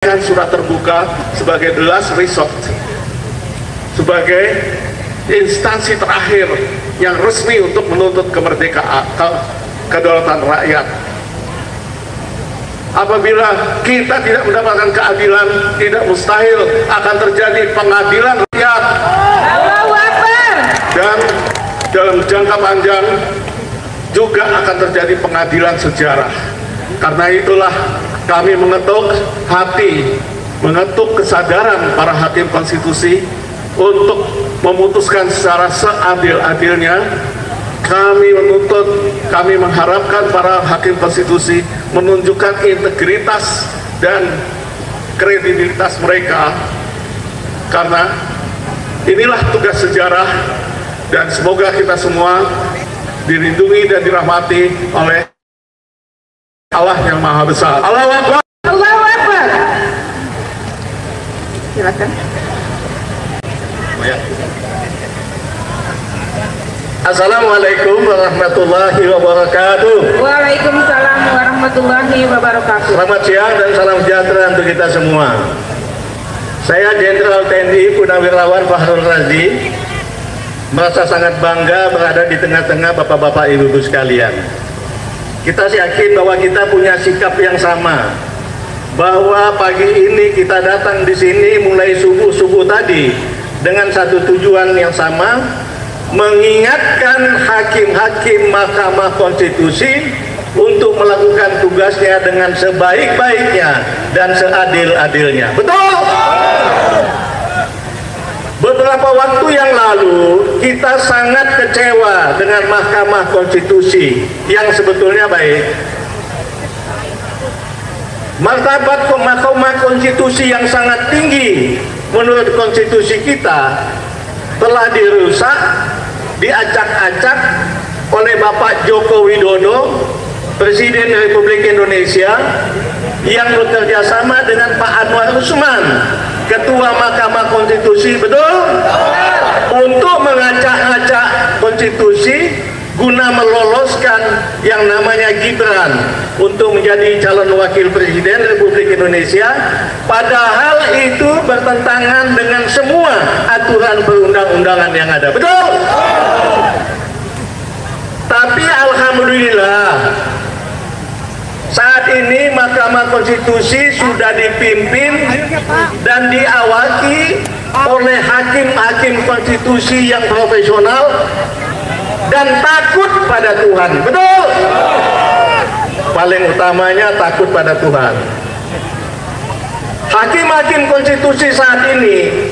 surat terbuka sebagai the last resort, sebagai instansi terakhir yang resmi untuk menuntut kemerdekaan, kedaulatan rakyat. Apabila kita tidak mendapatkan keadilan, tidak mustahil akan terjadi pengadilan rakyat. Allahu Akbar. Dan dalam jangka panjang juga akan terjadi pengadilan sejarah. Karena itulah kami mengetuk hati, mengetuk kesadaran para hakim konstitusi untuk memutuskan secara seadil-adilnya. Kami menuntut, kami mengharapkan para hakim konstitusi menunjukkan integritas dan kredibilitas mereka, karena inilah tugas sejarah, dan semoga kita semua dilindungi dan dirahmati oleh Allah yang Maha Besar. Allahu Akbar. Allahu Akbar. Silakan. Assalamualaikum warahmatullahi wabarakatuh. Waalaikumsalam warahmatullahi wabarakatuh. Selamat siang dan salam sejahtera untuk kita semua. Saya Jenderal TNI Purnawirawan Fakhrul Razi, merasa sangat bangga berada di tengah-tengah bapak-bapak ibu-ibu sekalian. Kita yakin bahwa kita punya sikap yang sama, bahwa pagi ini kita datang di sini mulai subuh-subuh tadi dengan satu tujuan yang sama, mengingatkan hakim-hakim Mahkamah Konstitusi untuk melakukan tugasnya dengan sebaik-baiknya dan seadil-adilnya. Betul? Beberapa waktu yang lalu kita sangat kecewa dengan Mahkamah Konstitusi yang sebetulnya baik. Martabat Mahkamah Konstitusi yang sangat tinggi menurut konstitusi kita telah dirusak, diacak-acak oleh Bapak Joko Widodo, Presiden Republik Indonesia, yang bekerja sama dengan Pak Anwar Usman, Ketua Mahkamah Konstitusi, betul? Untuk mengacak-acak konstitusi guna meloloskan yang namanya Gibran untuk menjadi calon wakil presiden Republik Indonesia, padahal itu bertentangan dengan semua aturan perundang-undangan yang ada, betul? Tapi alhamdulillah saat ini Mahkamah Konstitusi sudah dipimpin dan diawaki oleh hakim-hakim konstitusi yang profesional dan takut pada Tuhan, betul? Paling utamanya takut pada Tuhan. Hakim-hakim konstitusi saat ini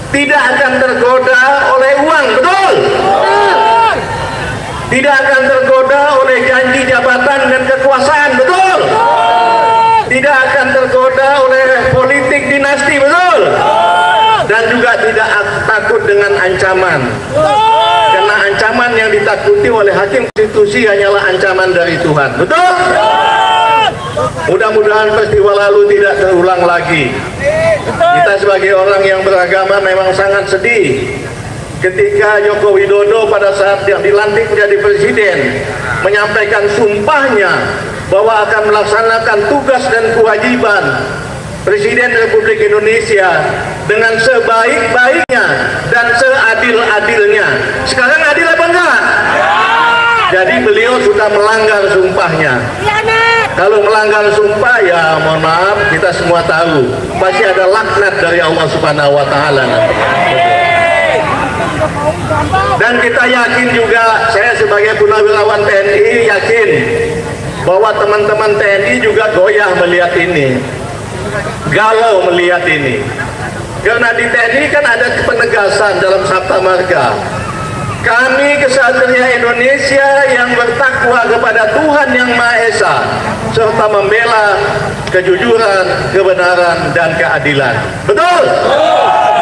tidak akan tergoda oleh uang, betul? Tidak akan tergoda oleh janji jabatan dan kekuasaan, betul? Tidak akan tergoda oleh politik dinasti, betul? Dan juga tidak takut dengan ancaman. Karena ancaman yang ditakuti oleh hakim konstitusi hanyalah ancaman dari Tuhan, betul? Mudah-mudahan peristiwa lalu tidak terulang lagi. Kita sebagai orang yang beragama memang sangat sedih ketika Joko Widodo pada saat yang dilantik menjadi presiden menyampaikan sumpahnya bahwa akan melaksanakan tugas dan kewajiban Presiden Republik Indonesia dengan sebaik-baiknya dan seadil-adilnya. Sekarang adil apa enggak? Jadi beliau sudah melanggar sumpahnya. Kalau melanggar sumpah, ya mohon maaf, kita semua tahu pasti ada laknat dari Allah Subhanahu wa Ta'ala. Dan kita yakin juga, saya sebagai Purnawirawan TNI yakin bahwa teman-teman TNI juga goyah melihat ini, galau melihat ini. Karena di TNI kan ada penegasan dalam Sabta Marga. Kami kesatria Indonesia yang bertakwa kepada Tuhan Yang Maha Esa serta membela kejujuran, kebenaran, dan keadilan. Betul?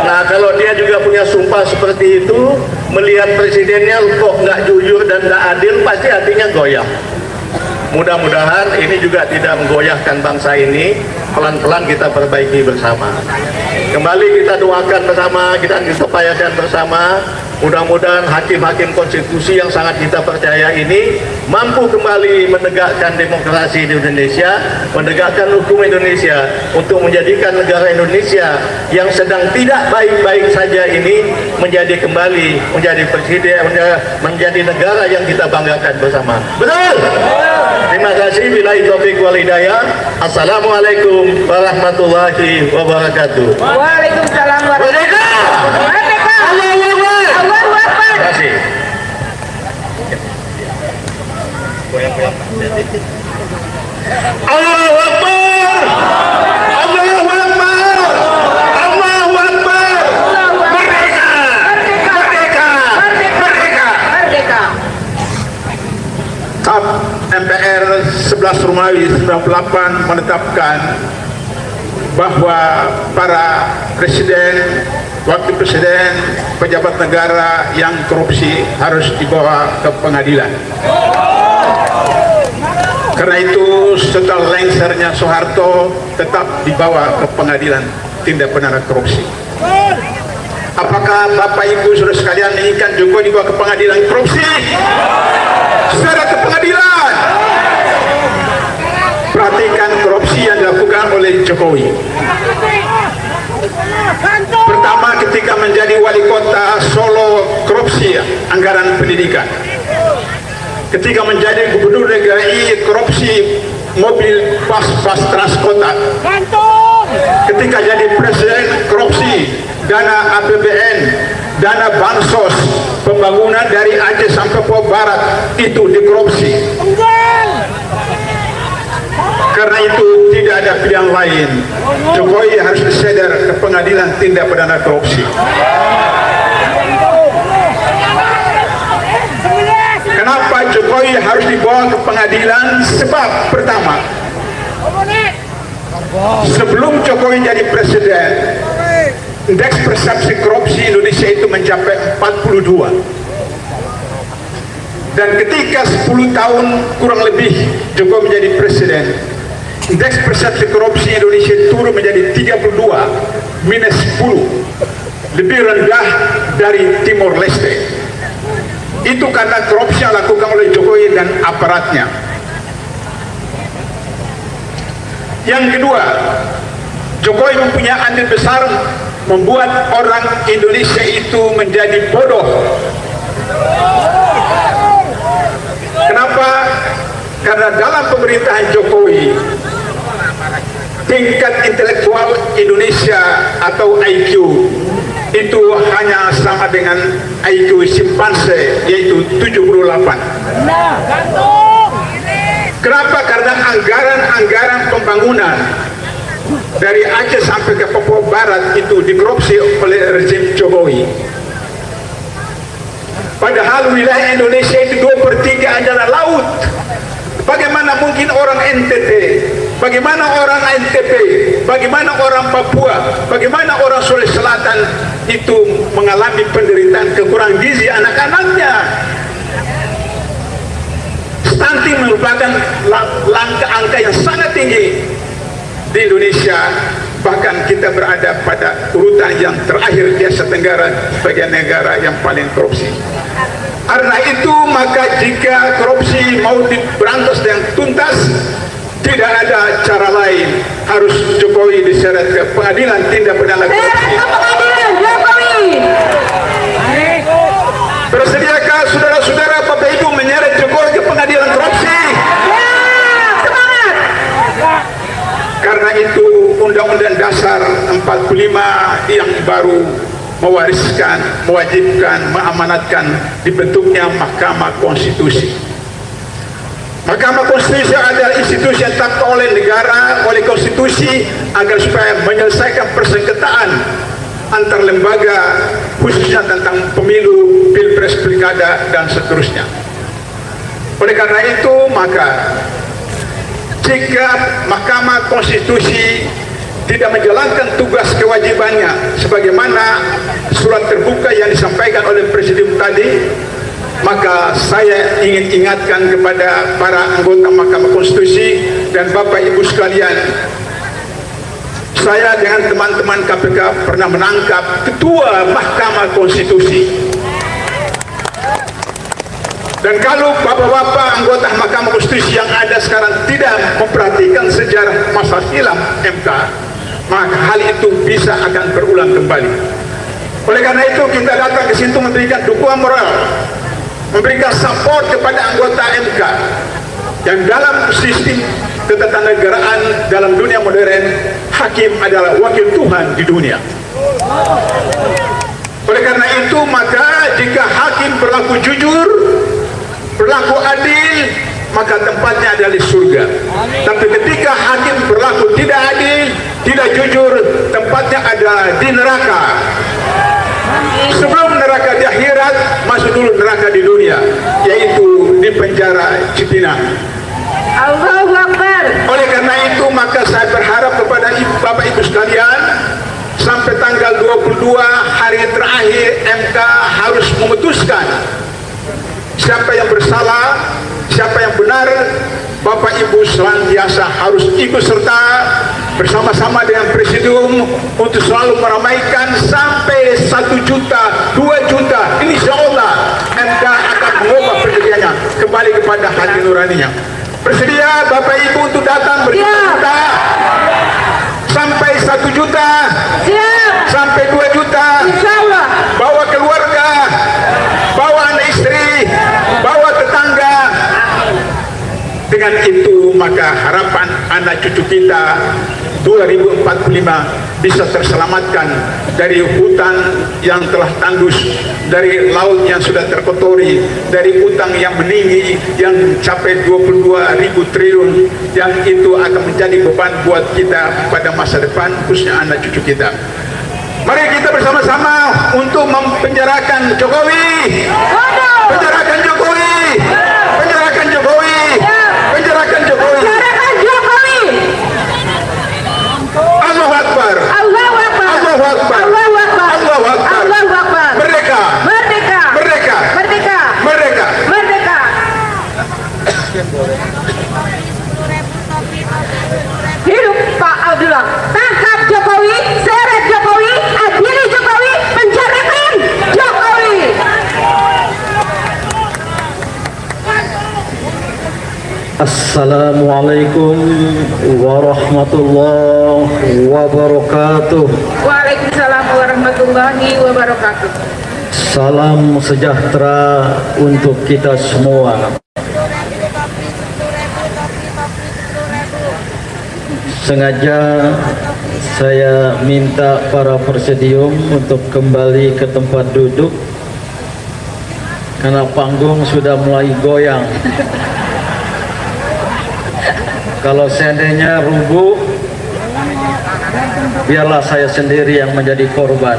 Nah, kalau dia juga punya sumpah seperti itu, melihat presidennya kok nggak jujur dan nggak adil, pasti hatinya goyah. Mudah-mudahan ini juga tidak menggoyahkan bangsa ini. Pelan-pelan kita perbaiki bersama. Kembali kita doakan bersama, kita upayakan bersama. Mudah-mudahan hakim-hakim konstitusi yang sangat kita percaya ini mampu kembali menegakkan demokrasi di Indonesia, menegakkan hukum Indonesia untuk menjadikan negara Indonesia yang sedang tidak baik-baik saja ini menjadi kembali menjadi presiden, menjadi negara yang kita banggakan bersama. Betul? Terima kasih. Billahi taufiq wal hidayah. Assalamualaikum warahmatullahi wabarakatuh. Waalaikumsalam warahmatullahi wabarakatuh. Allahu Akbar. Terima kasih. Allahu Akbar. Allahu Akbar. Allahu Akbar. Merdeka. Merdeka. Merdeka. Merdeka. TAP MPR 11 Romawi 98 menetapkan bahwa para presiden, wakil presiden, pejabat negara yang korupsi harus dibawa ke pengadilan. Karena itu setelah lengsernya Soeharto tetap dibawa ke pengadilan tindak pidana korupsi. Apakah Bapak Ibu saudara sekalian menginginkan Jokowi dibawa ke pengadilan korupsi? Segera ke pengadilan. Perhatikan korupsi yang dilakukan oleh Jokowi. Pertama, ketika menjadi wali kota Solo, korupsi anggaran pendidikan. Ketika menjadi gubernur DKI, korupsi mobil bus transkota. Ketika jadi presiden, korupsi dana APBN, dana bansos, pembangunan dari Aceh sampai Papua Barat itu dikorupsi. Karena itu tidak ada pilihan lain. Jokowi harus disedar ke pengadilan tindak pidana korupsi. Kenapa Jokowi harus dibawa ke pengadilan? Sebab pertama, sebelum Jokowi jadi presiden, indeks persepsi korupsi Indonesia itu mencapai 42. Dan ketika 10 tahun kurang lebih Jokowi menjadi presiden, indeks persepsi korupsi Indonesia turun menjadi 32, minus 10, lebih rendah dari Timor Leste. Itu karena korupsi yang dilakukan oleh Jokowi dan aparatnya. Yang kedua, Jokowi mempunyai andil besar membuat orang Indonesia itu menjadi bodoh. Kenapa? Karena dalam pemerintahan Jokowi, tingkat intelektual Indonesia atau IQ itu hanya sama dengan IQ simpanse, yaitu 78. Kenapa? Karena anggaran pembangunan dari Aceh sampai ke Papua Barat itu dikorupsi oleh rezim Jokowi. Padahal wilayah Indonesia itu 2/3 adalah laut. Bagaimana mungkin orang NTT, bagaimana orang NTB, bagaimana orang Papua, bagaimana orang Sulawesi Selatan itu mengalami penderitaan kekurangan gizi anak-anaknya? Stunting merupakan angka yang sangat tinggi di Indonesia. Bahkan kita berada pada urutan yang terakhir di Asia Tenggara sebagai negara yang paling korupsi. Karena itu maka jika korupsi mau diberantas dengan tuntas, tidak ada cara lain, harus Jokowi diseret ke pengadilan tindak pidana korupsi. Bersediakah saudara-saudara Bapak Ibu menyeret Jokowi ke pengadilan korupsi? Karena itu Undang-Undang Dasar 45 yang baru mewajibkan, mengamanatkan dibentuknya Mahkamah Konstitusi. Mahkamah Konstitusi adalah institusi yang ditetapkan oleh negara, oleh konstitusi agar supaya menyelesaikan persengketaan antar lembaga, khususnya tentang pemilu, pilpres, pilkada, dan seterusnya. Oleh karena itu, maka jika Mahkamah Konstitusi tidak menjalankan tugas kewajibannya sebagaimana surat terbuka yang disampaikan oleh Presiden tadi, maka saya ingin ingatkan kepada para anggota Mahkamah Konstitusi dan Bapak Ibu sekalian, saya dengan teman-teman KPK pernah menangkap Ketua Mahkamah Konstitusi. Dan kalau bapak-bapak anggota Mahkamah Konstitusi yang ada sekarang tidak memperhatikan sejarah masa silam MK, maka hal itu bisa akan berulang kembali. Oleh karena itu kita datang ke situ memberikan dukungan moral, memberikan support kepada anggota MK yang dalam sistem ketatanegaraan dalam dunia modern, hakim adalah wakil Tuhan di dunia. Oleh karena itu maka jika hakim berlaku jujur, berlaku adil, maka tempatnya adalah di surga. Tapi ketika hakim berlaku tidak adil, tidak jujur, tempatnya ada di neraka. Sebelum neraka di akhirat, masuk dulu neraka di dunia, yaitu di penjara Cipinang. Allahu Akbar. Oleh karena itu maka saya berharap kepada Bapak Ibu sekalian, sampai tanggal 22 hari terakhir MK harus memutuskan siapa yang bersalah, siapa yang benar. Bapak Ibu senantiasa harus ikut serta bersama-sama dengan Presidium untuk selalu meramaikan sampai 1 juta, 2 juta. Insya Allah MK akan mengubah pendiriannya kembali kepada hati nuraninya. Bersedia Bapak Ibu untuk datang berjuta-juta sampai 1 juta, Siap. sampai 2 juta. Insya Allah. Bawa keluarga, bawa anak istri, bawa tetangga. Dengan itu maka harapan anak cucu kita 2045 bisa terselamatkan dari hutan yang telah tandus, dari laut yang sudah terkotori, dari utang yang meninggi yang mencapai 22.000 triliun, yang itu akan menjadi beban buat kita pada masa depan, khususnya anak cucu kita. Mari kita bersama-sama untuk mempenjarakan Jokowi. Penjarakan Jokowi. Penjarakan Jokowi. Penjarakan Jokowi. Penjarakan Jokowi. Allahu Akbar. Allahu Akbar. Allahu Akbar. Allahu Akbar. Allahu Akbar. Allahu Akbar. Merdeka. Merdeka. Merdeka. Merdeka. Merdeka. Merdeka. Hidup Pak Abdullah. Tangkap Jokowi, seret Jokowi, adili Jokowi, penjarakan Jokowi. Assalamualaikum warahmatullahi wabarakatuh. Waalaikumsalam warahmatullahi wabarakatuh. Salam sejahtera untuk kita semua. Sengaja saya minta para presidium untuk kembali ke tempat duduk karena panggung sudah mulai goyang. Kalau seandainya rubuh, biarlah saya sendiri yang menjadi korban.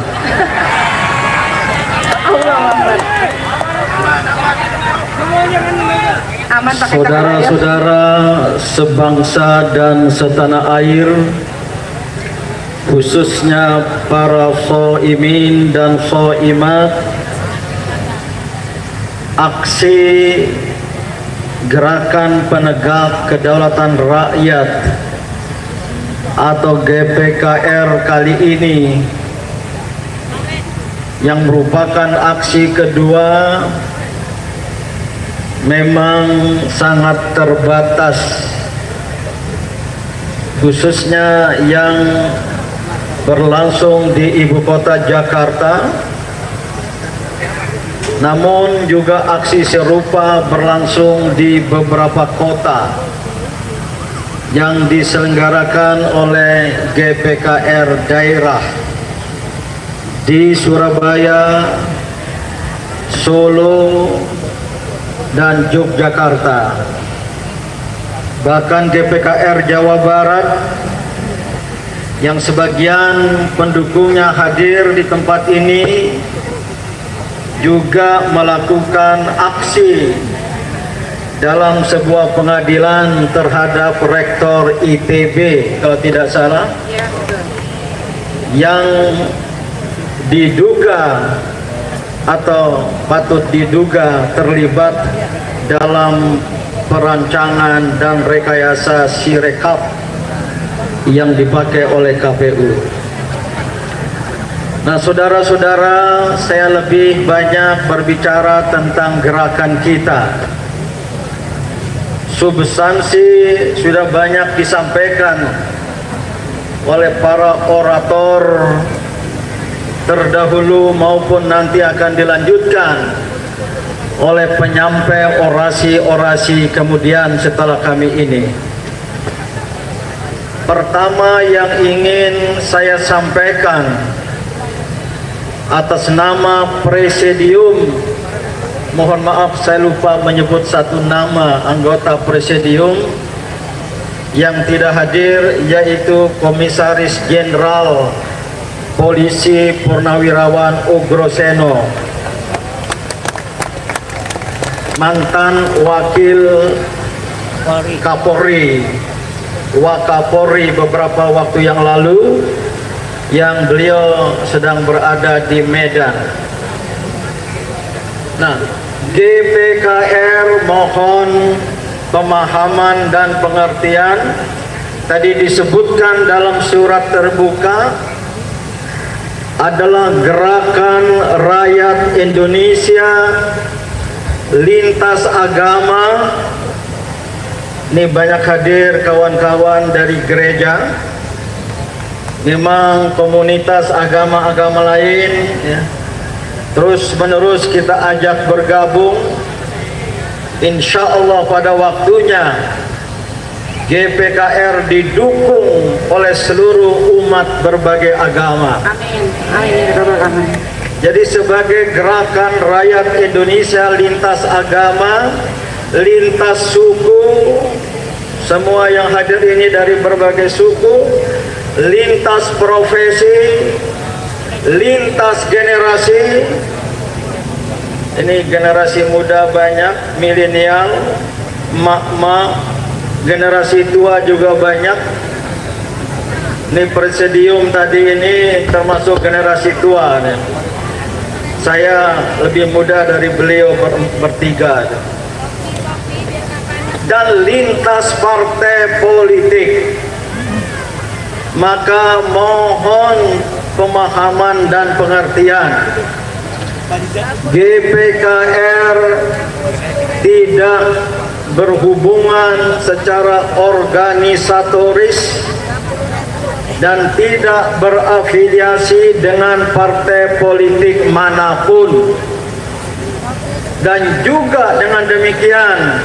Saudara-saudara sebangsa dan setanah air, khususnya para shaimin dan shaimat, aksi Gerakan Penegak Kedaulatan Rakyat atau GPKR kali ini yang merupakan aksi kedua memang sangat terbatas, khususnya yang berlangsung di ibu kota Jakarta. Namun juga aksi serupa berlangsung di beberapa kota yang diselenggarakan oleh GPKR daerah di Surabaya, Solo, dan Yogyakarta. Bahkan GPKR Jawa Barat yang sebagian pendukungnya hadir di tempat ini juga melakukan aksi dalam sebuah pengadilan terhadap Rektor ITB kalau tidak salah, yang diduga atau patut diduga terlibat dalam perancangan dan rekayasa Sirekap yang dipakai oleh KPU. Nah, saudara-saudara, saya lebih banyak berbicara tentang gerakan kita. Substansi sudah banyak disampaikan oleh para orator terdahulu maupun nanti akan dilanjutkan oleh penyampai orasi-orasi kemudian setelah kami ini. Pertama yang ingin saya sampaikan atas nama presidium, mohon maaf saya lupa menyebut satu nama anggota presidium yang tidak hadir, yaitu Komisaris Jenderal Polisi Purnawirawan Ugroseno, mantan Wakil Kapolri, Wakapolri beberapa waktu yang lalu, yang beliau sedang berada di Medan. Nah, GPKR mohon pemahaman dan pengertian. Tadi disebutkan dalam surat terbuka adalah gerakan rakyat Indonesia lintas agama. Ini banyak hadir kawan-kawan dari gereja, memang komunitas agama-agama lain ya. Terus menerus kita ajak bergabung. Insya Allah pada waktunya GPKR didukung oleh seluruh umat berbagai agama. Amin. Amin. Jadi sebagai gerakan rakyat Indonesia lintas agama, lintas suku, semua yang hadir ini dari berbagai suku, lintas profesi, lintas generasi. Ini generasi muda banyak, milenial, mak-mak, generasi tua juga banyak. Ini presidium tadi ini termasuk generasi tua nih. Saya lebih muda dari beliau bertiga. Dan lintas partai politik. Maka mohon pemahaman dan pengertian. GPKR tidak berhubungan secara organisatoris dan tidak berafiliasi dengan partai politik manapun, dan juga dengan demikian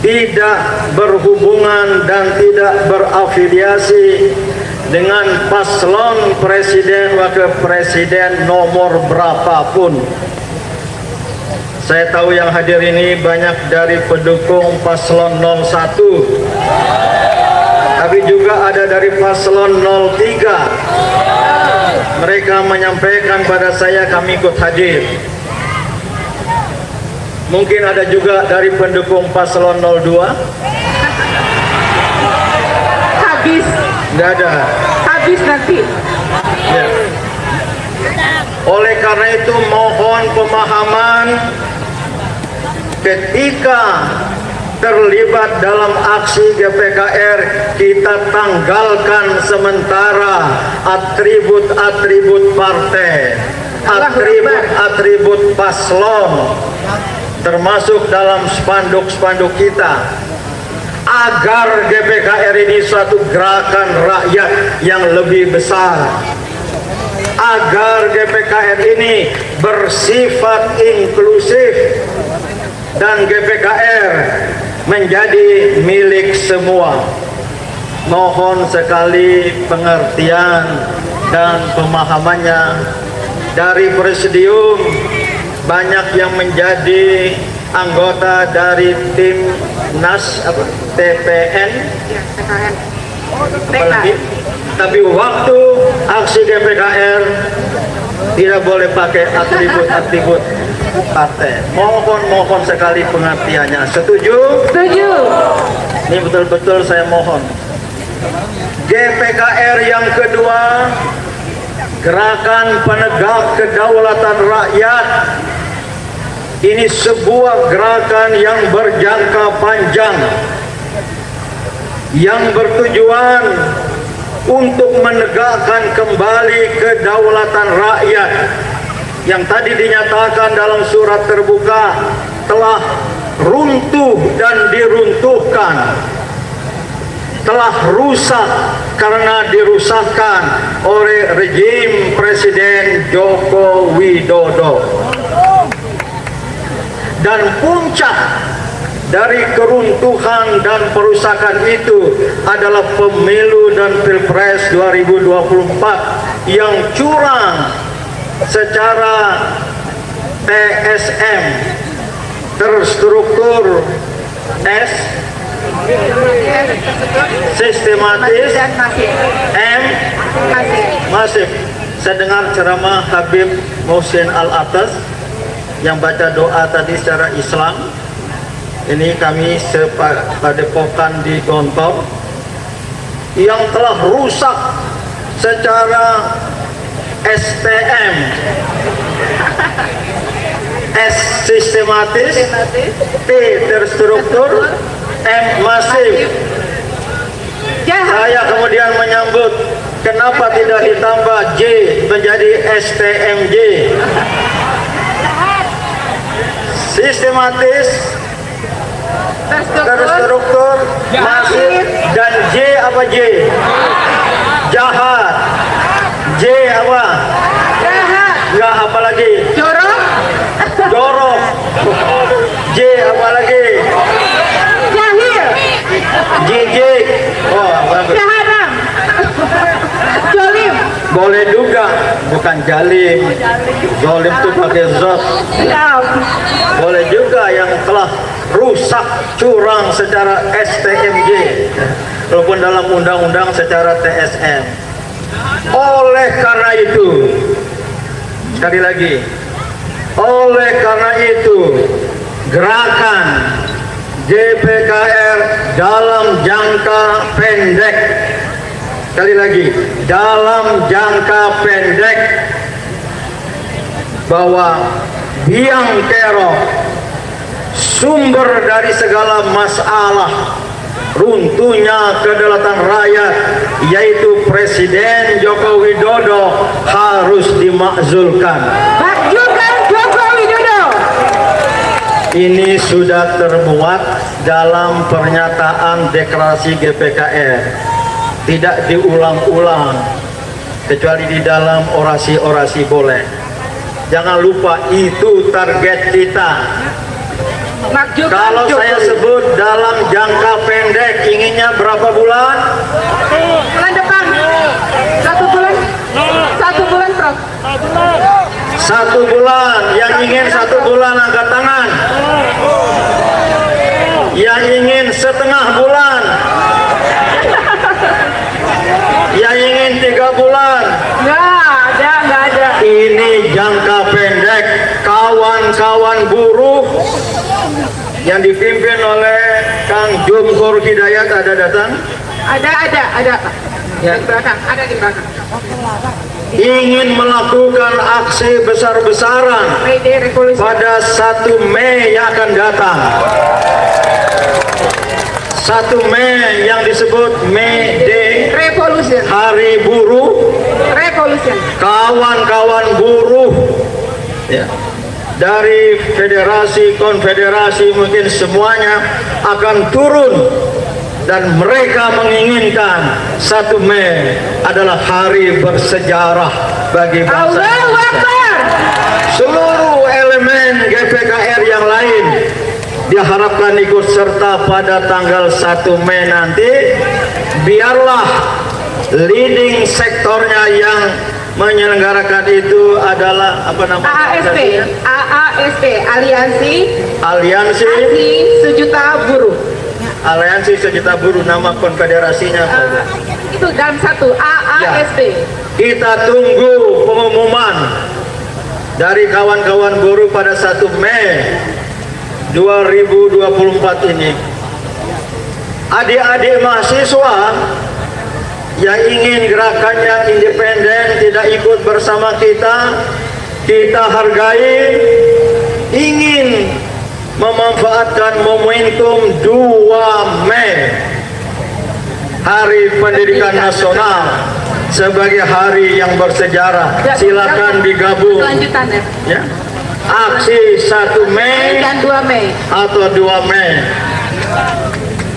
tidak berhubungan dan tidak berafiliasi dengan paslon presiden wakil presiden nomor berapapun. Saya tahu yang hadir ini banyak dari pendukung paslon 01, tapi juga ada dari paslon 03. Mereka menyampaikan pada saya, kami ikut hadir. Mungkin ada juga dari pendukung paslon 02. Habis. Nggak ada. Habis nanti. Ya. Oleh karena itu mohon pemahaman ketika terlibat dalam aksi GPKR, kita tanggalkan sementara atribut-atribut partai, atribut-atribut paslon, termasuk dalam spanduk-spanduk kita, agar GPKR ini suatu gerakan rakyat yang lebih besar, agar GPKR ini bersifat inklusif dan GPKR menjadi milik semua. Mohon sekali pengertian dan pemahamannya. Dari presidium banyak yang menjadi anggota dari tim NAS TPN, tapi waktu aksi GPKR tidak boleh pakai atribut-atribut partai. Mohon sekali pengertiannya. Setuju? Setuju. Ini betul-betul saya mohon. GPKR yang kedua Gerakan penegak kedaulatan rakyat ini sebuah gerakan yang berjangka panjang, yang bertujuan untuk menegakkan kembali kedaulatan rakyat yang tadi dinyatakan dalam surat terbuka telah runtuh dan diruntuhkan, telah rusak karena dirusakkan oleh rejim Presiden Joko Widodo. Dan puncak dari keruntuhan dan perusakan itu adalah pemilu dan Pilpres 2024 yang curang secara TSM, terstruktur, sistematis, M, masif. Saya dengar ceramah Habib Muhsin Al-Atas yang baca doa tadi secara Islam. Ini kami sepadepokan di Gontor yang telah rusak secara STM, S sistematis, T terstruktur, M masif. Saya kemudian menyambut, kenapa tidak ditambah J menjadi STMJ? Sistematis, terstruktur, masif, dan J apa J? Jahat. J apa? Jahat. Enggak, apa lagi? Jorok. Jorok. J apa lagi? Jahil. Jijik. Oh, bagus. Jahanam. Jolim. Boleh juga, bukan jalim. Jolim itu pakai zot. Siap. Boleh juga yang telah rusak, curang secara STMJ, walaupun dalam undang-undang secara TSM. Oleh karena itu, sekali lagi, oleh karena itu, gerakan GPKR dalam jangka pendek, sekali lagi, dalam jangka pendek, bahwa biang kerok, sumber dari segala masalah runtuhnya kedaulatan rakyat, yaitu Presiden Joko Widodo, harus dimakzulkan. Makzulkan Joko Widodo. Ini sudah termuat dalam pernyataan deklarasi GPKR, tidak diulang-ulang kecuali di dalam orasi-orasi boleh. Jangan lupa itu target kita. Makzulkan Kalau Jokowi. saya sebut dalam jangka pendek, inginnya berapa bulan? Bulan depan. 1 bulan. 1 bulan, Prof. 1 bulan. Yang ingin 1 bulan angkat tangan. Yang ingin setengah bulan. Yang ingin 3 bulan. Nggak ada. Ini jangka pendek. Kawan-kawan buruh yang dipimpin oleh Kang Jumhur Hidayat ada datang? Ada. Ya. Di belakang, ada di belakang. Ingin melakukan aksi besar-besaran May Day Revolution. pada 1 Mei yang akan datang. 1 Mei yang disebut May Day, Revolution. Hari Buruh. Revolution. Kawan-kawan buruh ya, dari federasi, konfederasi, mungkin semuanya akan turun, dan mereka menginginkan 1 Mei adalah hari bersejarah bagi bangsa Allahu Indonesia. Akbar. Seluruh elemen GPKR yang lain diharapkan ikut serta pada tanggal 1 Mei nanti. Biarlah leading sektornya yang menyelenggarakan itu adalah apa namanya? AASB, Aliansi Aliansi Sejuta Buruh. Aliansi Sejuta Buruh, nama konfederasinya apa? Itu dalam satu AASB. Kita tunggu pengumuman dari kawan-kawan buruh pada 1 Mei 2024 ini. Adik-adik mahasiswa yang ingin gerakannya independen, tidak ikut bersama kita, kita hargai, ingin memanfaatkan momentum 2 Mei, Hari Pendidikan Nasional, sebagai hari yang bersejarah. Silakan digabung ya. Aksi 1 Mei dan 2 Mei atau 2 Mei.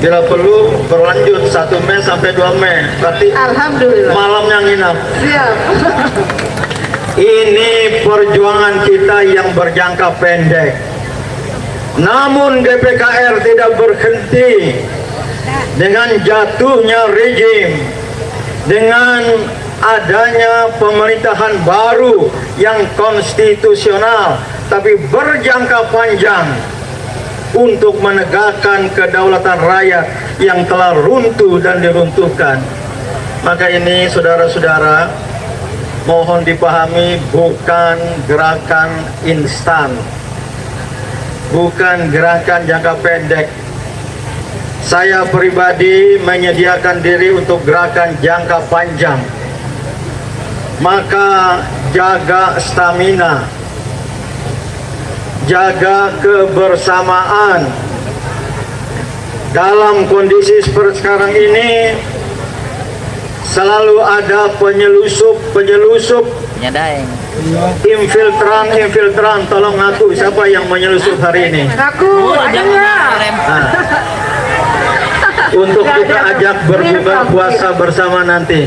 Bila perlu berlanjut 1 Mei sampai 2 Mei. Berarti alhamdulillah malamnya nginap. siap. Ini perjuangan kita yang berjangka pendek. Namun GPKR tidak berhenti dengan jatuhnya rejim, dengan adanya pemerintahan baru yang konstitusional, tapi berjangka panjang untuk menegakkan kedaulatan rakyat yang telah runtuh dan diruntuhkan. Maka ini saudara-saudara, mohon dipahami, bukan gerakan instan, bukan gerakan jangka pendek. Saya pribadi menyediakan diri untuk gerakan jangka panjang. Maka jaga stamina, jaga kebersamaan. Dalam kondisi seperti sekarang ini, selalu ada penyelusup, infiltran. Tolong ngaku siapa yang menyelusup hari ini. Aku adanya. Nah, untuk kita ajak berbuka puasa bersama nanti.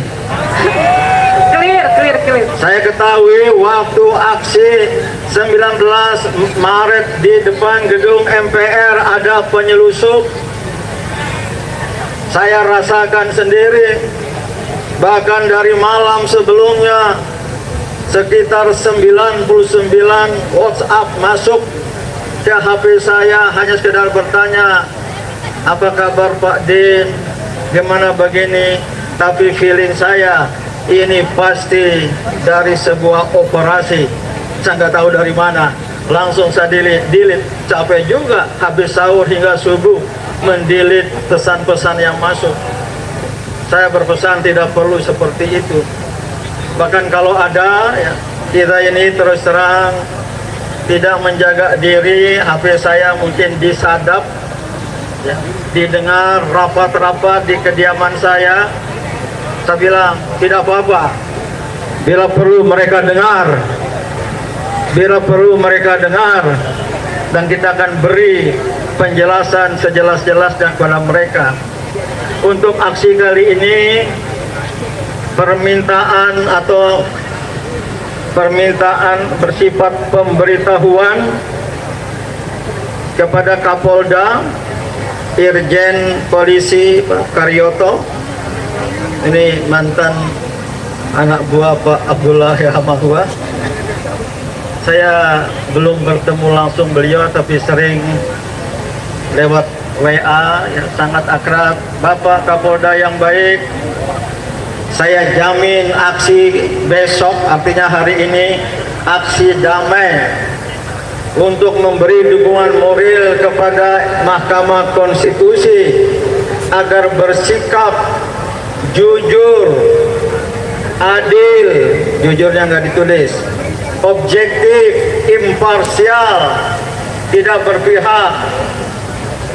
Clear. Saya ketahui waktu aksi 19 Maret di depan gedung MPR ada penyelusup. Saya rasakan sendiri. Bahkan dari malam sebelumnya sekitar 99 WhatsApp masuk ke HP saya, hanya sekedar bertanya, apa kabar Pak Din, gimana begini. Tapi feeling saya ini pasti dari sebuah operasi. Saya nggak tahu dari mana. Langsung saya delete. Capek juga habis sahur hingga subuh mendelete pesan-pesan yang masuk. Saya berpesan tidak perlu seperti itu. Bahkan kalau ada, ya, kita ini terus terang tidak menjaga diri. HP saya mungkin disadap, ya, didengar rapat-rapat di kediaman saya. Saya bilang tidak apa-apa. Bila perlu mereka dengar, dan kita akan beri penjelasan sejelas-jelasnya kepada mereka. Untuk aksi kali ini, permintaan bersifat pemberitahuan kepada Kapolda, Irjen Polisi Pak Karyoto. Ini mantan anak buah Pak Abdullah Yahamahua. Saya belum bertemu langsung beliau, tapi sering lewat WA, ya, sangat akrab. Bapak Kapolda yang baik, saya jamin aksi besok, artinya hari ini, aksi damai untuk memberi dukungan moral kepada Mahkamah Konstitusi agar bersikap jujur, adil, jujurnya nggak ditulis, objektif, imparsial, tidak berpihak,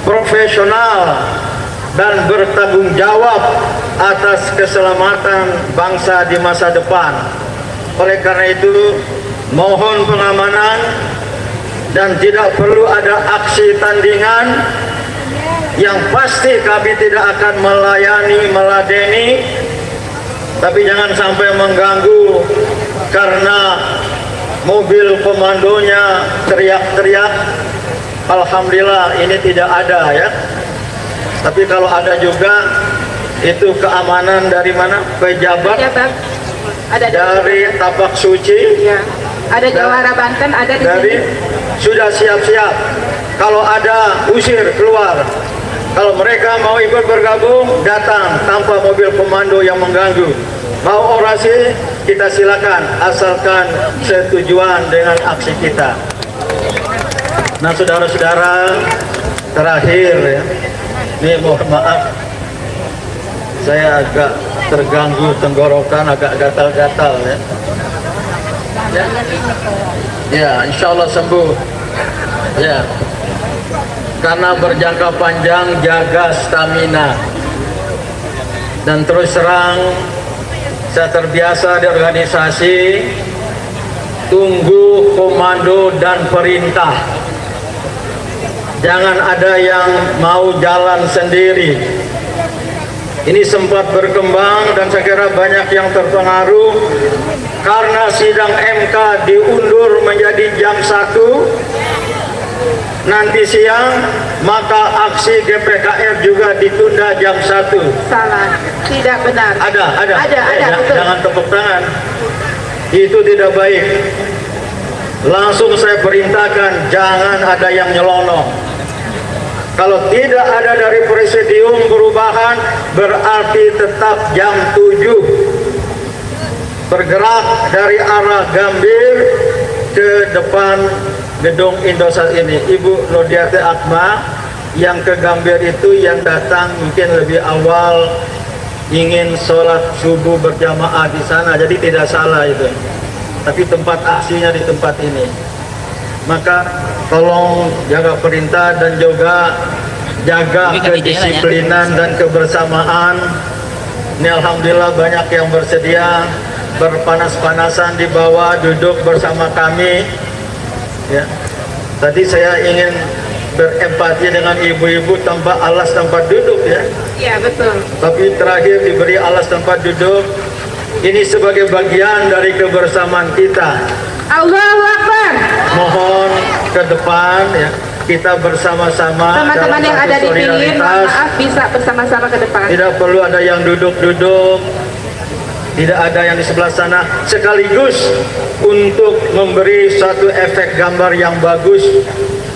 profesional, dan bertanggung jawab atas keselamatan bangsa di masa depan. Oleh karena itu, mohon pengamanan dan tidak perlu ada aksi tandingan. Yang pasti kami tidak akan meladeni, tapi jangan sampai mengganggu karena mobil komandonya teriak-teriak. Alhamdulillah ini tidak ada, ya. Tapi kalau ada juga, itu keamanan dari mana? Pejabat Ada dari Tapak Suci, ya. Ada Jawara Banten, ada di dari sini. Sudah siap-siap. Kalau ada, usir keluar. Kalau mereka mau ikut bergabung, datang tanpa mobil komando yang mengganggu. Mau orasi, kita silakan, asalkan setujuan dengan aksi kita. Nah, saudara-saudara, terakhir, ya, ini mohon maaf, Saya agak terganggu tenggorokan, agak gatal-gatal ya. Ya, insya Allah sembuh. Ya, karena berjangka panjang, jaga stamina. Dan terus terang, saya terbiasa di organisasi, tunggu komando dan perintah. Jangan ada yang mau jalan sendiri. Ini sempat berkembang dan saya kira banyak yang terpengaruh karena sidang MK diundur menjadi jam 1 nanti siang, maka aksi GPKR juga ditunda jam 1. Salah, tidak benar. Ada, betul. Jangan tepuk tangan. Itu tidak baik. Langsung saya perintahkan jangan ada yang nyelonong. Kalau tidak ada dari presidium perubahan, berarti tetap jam 7 bergerak dari arah Gambir ke depan gedung Indosat ini. Ibu Nurdiati Akma yang ke Gambir itu yang datang mungkin lebih awal, ingin sholat subuh berjamaah di sana, jadi tidak salah itu. Tapi tempat aksinya di tempat ini. Maka tolong jaga perintah dan juga jaga kedisiplinan dan kebersamaan. Ini alhamdulillah banyak yang bersedia berpanas-panasan di bawah duduk bersama kami. Ya. Tadi saya ingin berempati dengan ibu-ibu tanpa alas tempat duduk ya. Iya betul. Tapi terakhir diberi alas tempat duduk. Ini sebagai bagian dari kebersamaan kita. Allahu Akbar. Mohon ke depan ya, kita bersama-sama. Teman-teman yang ada di pinggir, maaf bisa bersama-sama ke depan. Tidak perlu ada yang duduk-duduk, tidak ada yang di sebelah sana. Sekaligus untuk memberi satu efek gambar yang bagus.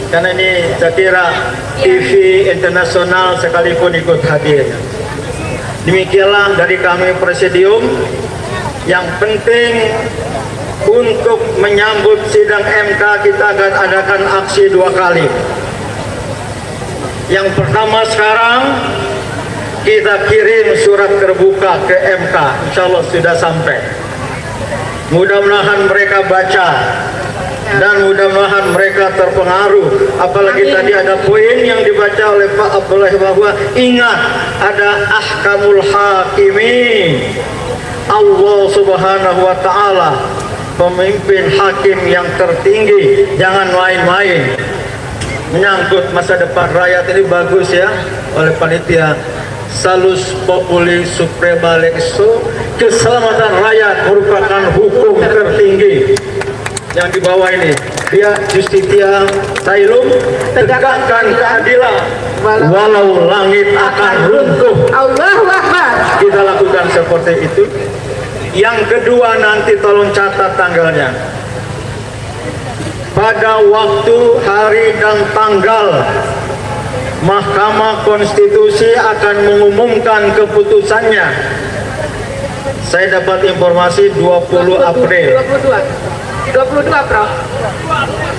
Karena ini saya kira TV internasional sekalipun ikut hadir. Demikianlah dari kami presidium. Yang penting untuk menyambut sidang MK kita akan adakan aksi 2 kali. Yang pertama sekarang kita kirim surat terbuka ke MK, insya Allah sudah sampai. Mudah-mudahan mereka baca dan mudah-mudahan mereka terpengaruh. Apalagi tadi ada poin yang dibaca oleh Pak Abdullah bahwa ingat ada ahkamul hakimin, Allah Subhanahu wa Ta'ala, pemimpin hakim yang tertinggi. Jangan main-main. Menyangkut masa depan rakyat ini bagus ya oleh panitia. Salus populi suprema lexo, keselamatan rakyat merupakan hukum tertinggi. Yang di bawah ini dia justitia sailum, tegakkan keadilan walau langit akan runtuh. Allahu Akbar. Kita lakukan seperti itu. Yang kedua nanti tolong catat tanggalnya. Pada waktu, hari dan tanggal Mahkamah Konstitusi akan mengumumkan keputusannya. Saya dapat informasi 20 April. 22 Prof.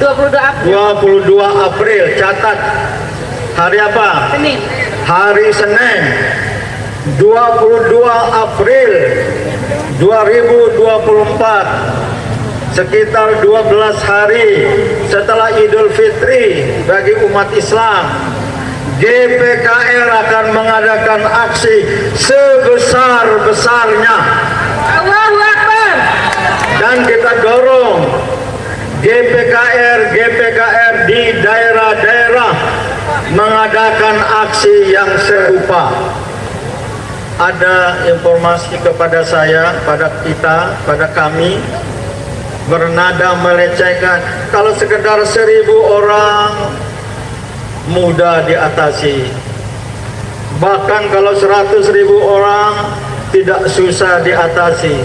22 April. 22 April, catat. Hari apa? Senin. Hari Senin. 22 April 2024, sekitar 12 hari setelah Idul Fitri bagi umat Islam, GPKR akan mengadakan aksi sebesar-besarnya. Allahu Akbar. Dan kita dorong GPKR di daerah-daerah mengadakan aksi yang serupa. Ada informasi kepada saya, pada kita, pada kami, bernada melecehkan. Kalau sekedar 1000 orang mudah diatasi. Bahkan kalau 100.000 orang tidak susah diatasi.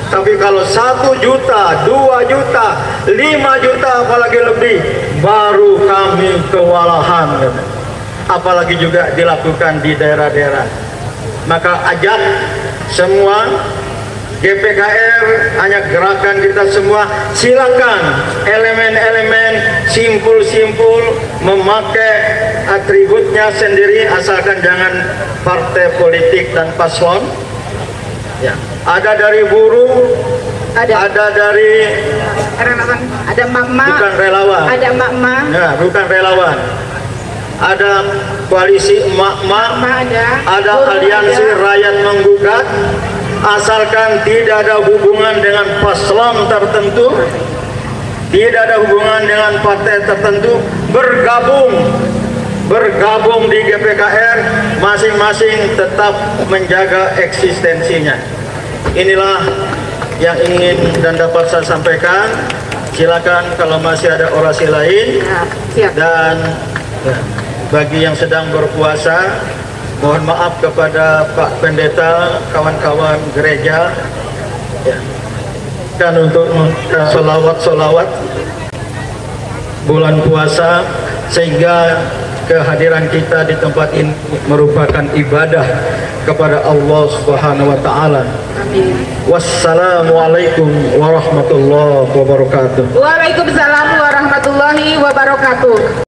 Tapi kalau 1 juta, 2 juta, 5 juta apalagi lebih, baru kami kewalahan. Apalagi juga dilakukan di daerah-daerah. Maka ajak semua GPKR hanya gerakan kita semua. Silakan elemen-elemen simpul-simpul memakai atributnya sendiri, asalkan jangan partai politik dan paslon. Ya, ada dari buruh, ada dari ada emak-emak, bukan relawan, ada emak-emak, ya, bukan relawan, ada koalisi emak-emak, ada aliansi rakyat menggugat, asalkan tidak ada hubungan dengan paslon tertentu, tidak ada hubungan dengan partai tertentu, bergabung di GPKR, masing-masing tetap menjaga eksistensinya. Inilah yang ingin dan dapat saya sampaikan. Silakan kalau masih ada orasi lain. Dan bagi yang sedang berpuasa, mohon maaf kepada Pak Pendeta, kawan-kawan gereja, ya, dan untuk solawat bulan puasa, sehingga kehadiran kita di tempat ini merupakan ibadah kepada Allah Subhanahu wa taala. Wassalamualaikum warahmatullahi wabarakatuh. Waalaikumsalam warahmatullahi wabarakatuh.